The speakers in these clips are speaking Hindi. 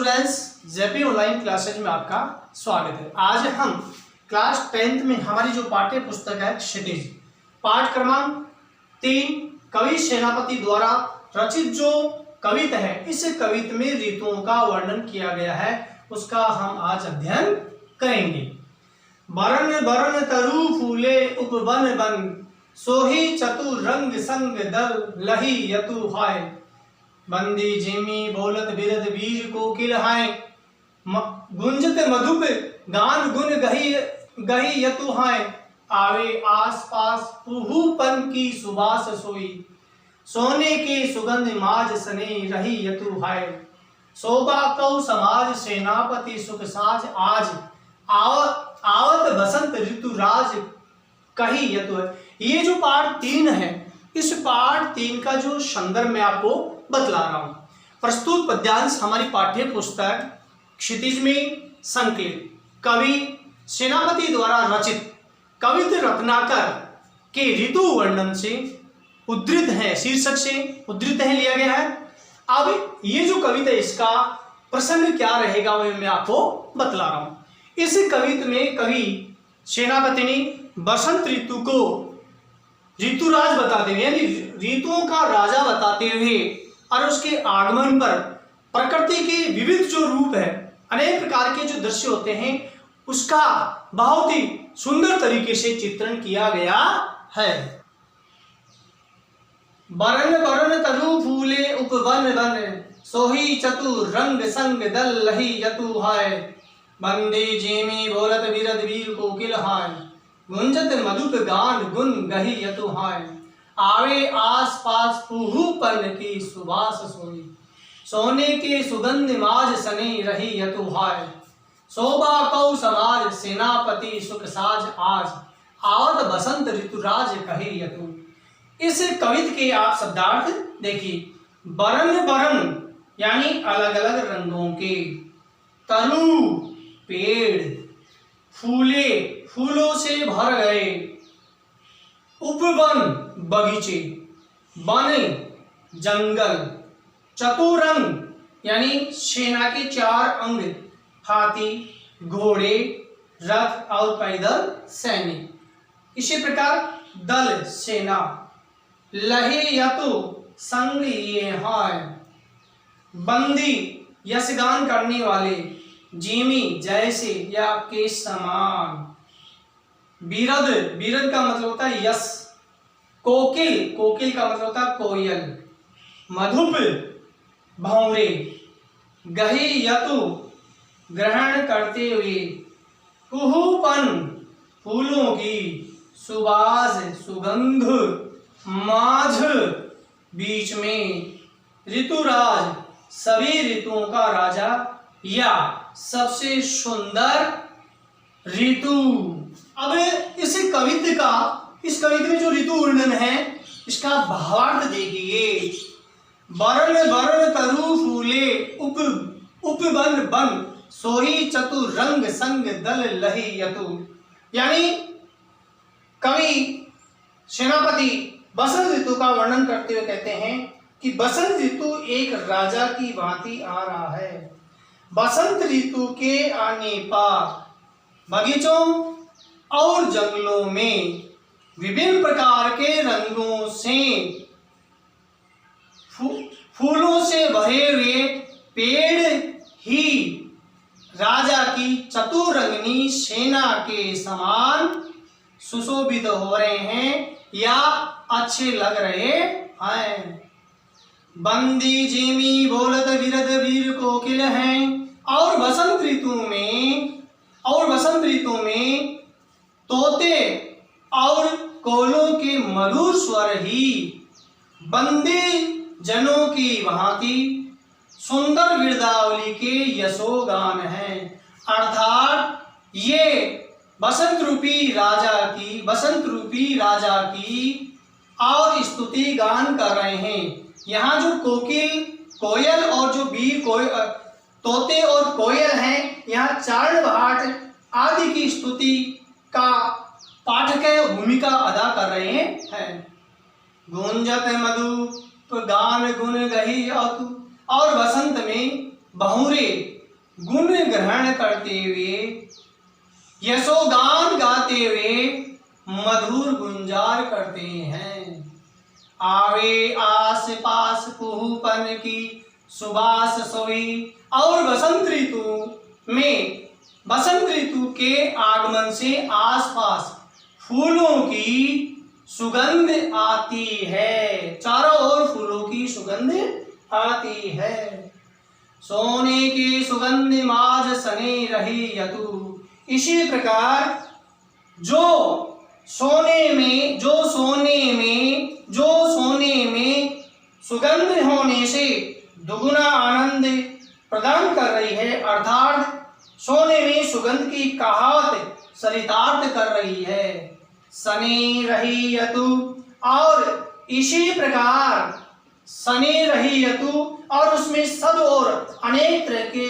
स्टूडेंट्स, जेपी ऑनलाइन क्लासेज में आपका स्वागत है। आज हम क्लास 10th में हमारी जो पाठ्य पुस्तक है क्षितिज, पाठ क्रमांक 3, कवि सेनापति द्वारा रचित जो कविता है, इस कविता में ऋतुओं का वर्णन किया गया है, उसका हम आज अध्ययन करेंगे। बरन बरन तरु फूले उपवन बन, सोही चतुर रंग संग दल लही यतु हाय। बंदी जिमी बोलत बिरद बीज कोकिल हाय, गुंजत मधुप गान गुन गही गही यतु हाय। आवे आस पास पुहुपन की सुबास सोई, सोने के सुगंध माज सने रही यतु हाय। शोभा कौ समाज सेनापति सुख साज, आज आवत बसंत ऋतु राज कही यतु है। ये जो पाठ 3 है, इस पाठ 3 का जो संदर्भ मैं आपको बतला रहा हूं। प्रस्तुत पद्यांश हमारी पाठ्य पुस्तक क्षितिज में संकलित कवि सेनापति द्वारा रचित कविता रत्नाकर के ऋतु वर्णन से उद्धृत है, शीर्षक से उद्धृत है, लिया गया है। अब ये जो कविता, इसका प्रसंग क्या रहेगा वो मैं आपको बतला रहा हूं। इस कविता में कवि सेनापति ने बसंत ऋतु को ऋतुराज बताते हुए, यानी ऋतुओं का राजा बताते हुए और उसके आगमन पर प्रकृति के विविध जो रूप है, अनेक प्रकार के जो दृश्य होते हैं, उसका बहुत ही सुंदर तरीके से चित्रण किया गया है। बरन बरन तरु फूले उपवन बन, सोही चतुर रंग संग दल लही यतु हाय। बंदी जेमी बोलत बिरद वीर कोकिल हाय, गुंजत मधुप गान गुन गही यतु हाय। आवे आस पास पुहुपन की सुबास सोई, सोने के सुगंध माज सने रही यतु हाय। शोभा कौ समाज सेनापति सुख साज, आज आवत बसंत ऋतुराज कहे यतु। इस कविता के आप शब्दार्थ देखिए। बरन बरन यानी अलग अलग रंगों के, तरु पेड़, फूले फूलों से भर गए, उपवन बगीचे, बन जंगल, चतुरंग यानी सेना के 4 अंग, हाथी, घोड़े, रथ और पैदल सैनिक। इसी प्रकार दल सेना, लहे यतु संग ये हाय। बंदी यशगान करने वाले, जिमी जैसे या के समान। बिरद, बिरद का मतलब होता है यश। कोकिल, कोकिल का मतलब होता है कोयल। मधुप भौरे, गही यतु ग्रहण करते हुए। कुहुपन फूलों की, सुबास सुगंध, माझ बीच में, ऋतुराज सभी ऋतुओं का राजा या सबसे सुंदर ऋतु। अब इस कविता में जो ऋतु वर्णन है, इसका भावार्थ देखिए। बरन बरन तरु फूले उपवन बन, सोही चतुर रंग संग दल लही यतु। यानी कवि सेनापति बसंत ऋतु का वर्णन करते हुए कहते हैं कि बसंत ऋतु एक राजा की भांति आ रहा है। बसंत ऋतु के आने पर बगीचों और जंगलों में विभिन्न प्रकार के रंगों से, फूलों से भरे हुए पेड़ ही राजा की चतुरंगनी सेना के समान सुशोभित हो रहे हैं या अच्छे लग रहे हैं। बंदी जिमी बोलत बिरद वीर कोकिल हैं। और बसंत ऋतु में तोते और कोयलों के मधुर स्वर ही बंदी जनों की भांति सुंदर गिरदावली के यशोगान हैं। अर्थात ये बसंत रूपी राजा की और स्तुति गान कर रहे हैं। यहाँ जो कोयल और जो वीर तोते और कोयल हैं, यहाँ चारण भाट आदि की स्तुति का पाठक भूमिका अदा कर रहे हैं। गुंजत मधु गान गुन गही यतु। और बसंत में बहुरे गुण ग्रहण करते हुए, यशोगान गाते हुए मधुर गुंजार करते हैं। आवे आस पास कुहूपन की सुबास सोई, और बसंत ऋतु के आगमन से आसपास फूलों की सुगंध आती है। चारों ओर फूलों की सुगंध आती है। सोने की सुगंध माज सने रही यतु। इसी प्रकार जो सोने में सुगंध होने से दुगुना आनंद प्रदान कर रही है, अर्थात सोने में सुगंध की कहावत चरितार्थ कर रही है। सने रही यतु, और इसी प्रकार सने रही यतु, और उसमें सब और अनेक तरह के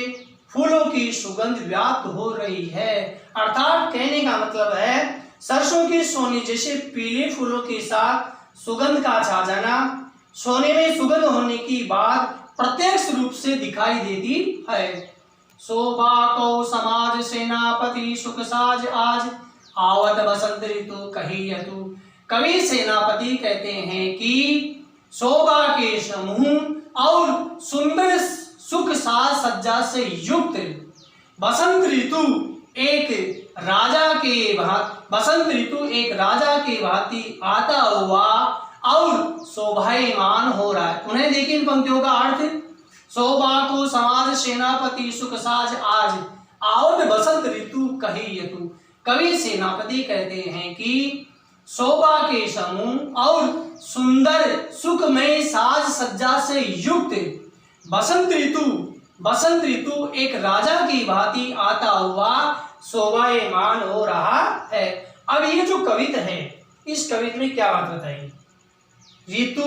फूलों की सुगंध व्याप्त हो रही है। अर्थात कहने का मतलब है सरसों की सोने जैसे पीले फूलों के साथ सुगंध का छा जाना सोने में सुगंध होने की बात प्रत्यक्ष रूप से दिखाई देती है। शोभा को समाज सेनापति सुख साज आज, आवत बसंत ऋतु कही यतु। कवि सेनापति कहते हैं कि शोभा के समूह और सुंदर सुख साज सज्जा से युक्त बसंत ऋतु एक राजा के भांति आता हुआ और शोभायमान हो रहा है। उन्हें देखिए इन पंक्तियों का अर्थ, शोभा को समाज सेनापति सुख साज आज, आवत बसंत ऋतु कही यतु। कवि सेनापति कहते हैं कि शोभा के समूह और सुंदर सुखमय साज सज्जा से युक्त बसंत ऋतु एक राजा की भांति आता हुआ शोभायमान हो रहा है। अब ये जो कविता है, इस कविता में क्या बात बताई? ऋतु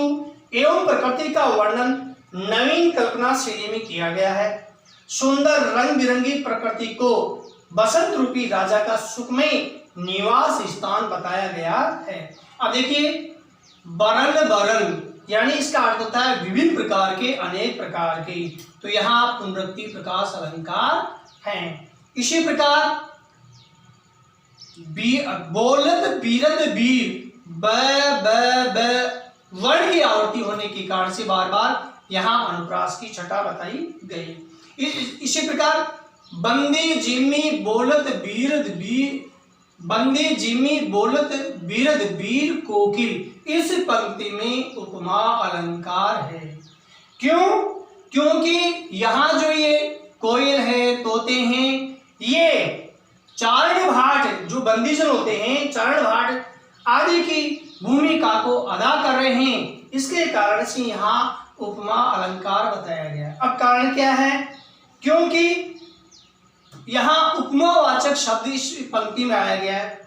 एवं प्रकृति का वर्णन नवीन कल्पना शैली में किया गया है। सुंदर रंग बिरंगी प्रकृति को बसंत रूपी राजा का सुखमय निवास स्थान बताया गया है। अब देखिए, बरन यानी इसका अर्थ होता है विभिन्न प्रकार के, अनेक प्रकार के। तो यहाँ पुनरुक्ति प्रकाश अलंकार है। इसी प्रकार बोलत बीरद बीर ब वर्ण की आवृत्ति होने के कारण से बार बार यहाँ अनुप्रास की छटा बताई गई। इसी प्रकार बंदी जिम्मी बोलत बीरद बीर कोकिल, इस पंक्ति में उपमा अलंकार है। क्यों? क्योंकि यहाँ जो ये कोयल है, तोते हैं, ये चारण भाट जो बंदीजन होते हैं, चारण भाट आदि की भूमिका को अदा कर रहे हैं। इसके कारण से यहाँ उपमा अलंकार बताया गया। अब कारण क्या है? क्योंकि यहाँ उपमावाचक शब्द इस पंक्ति में आया गया है।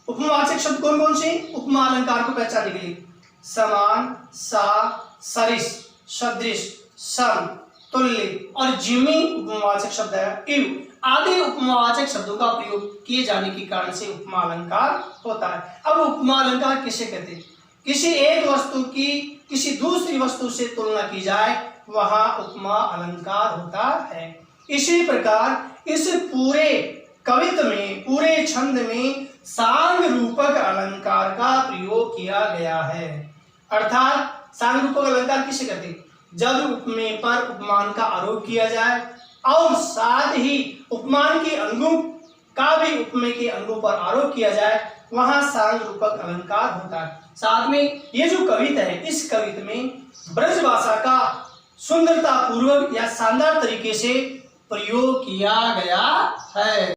उपमावाचक शब्द कौन कौन से? उपमा अलंकार को पहचानने के लिए समान, सा, सरिस, सदृश, सम, तुल्य और जिमी उपमावाचक शब्द है। इव आदि उपमावाचक शब्दों का प्रयोग किए जाने के कारण से उपमा अलंकार होता है। अब उपमा अलंकार किसे कहते हैं? किसी एक वस्तु की किसी दूसरी वस्तु से तुलना की जाए, वहां उपमा अलंकार होता है। इसी प्रकार इस पूरे कवित्व में, पूरे छंद में सांग रूपक अलंकार का प्रयोग किया गया है। अर्थात सांग रूपक अलंकार किसे कहते हैं? जब उपमे पर उपमान का आरोप किया जाए और साथ ही उपमान के अंगों का भी उपमे के अंगों पर आरोप किया जाए, वहां सांग रूपक अलंकार होता है। साथ में ये जो कविता है, इस कविता में ब्रज भाषा का सुंदरता पूर्वक या शानदार तरीके से प्रयोग किया गया है।